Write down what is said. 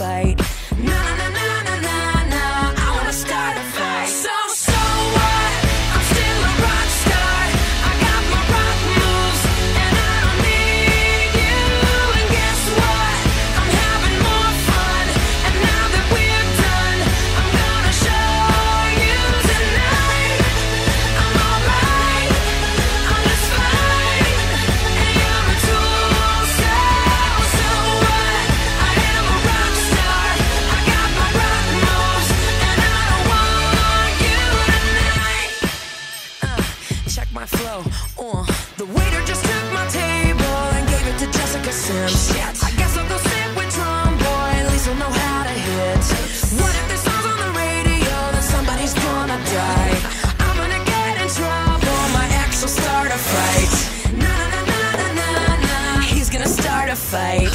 fight. Na na na na na na, I wanna start a fight. So what? I'm still a rock star. I got my rock moves, and I don't need you. And guess what? I'm having more fun. And now that we're done, I'm gonna show you tonight. I'm alright, I'm just fine, and you're a tool. So what? I am a rock star. I got my rock moves, and I don't want you tonight. Check my flow. The waiter just took my table and gave it to Jessica Sims. Shit. I guess I'll go sit with Tromboy, at least I'll know how to hit. What if this song's on the radio, then somebody's gonna die. I'm gonna get in trouble, my ex will start a fight. Na na na na na na, he's gonna start a fight.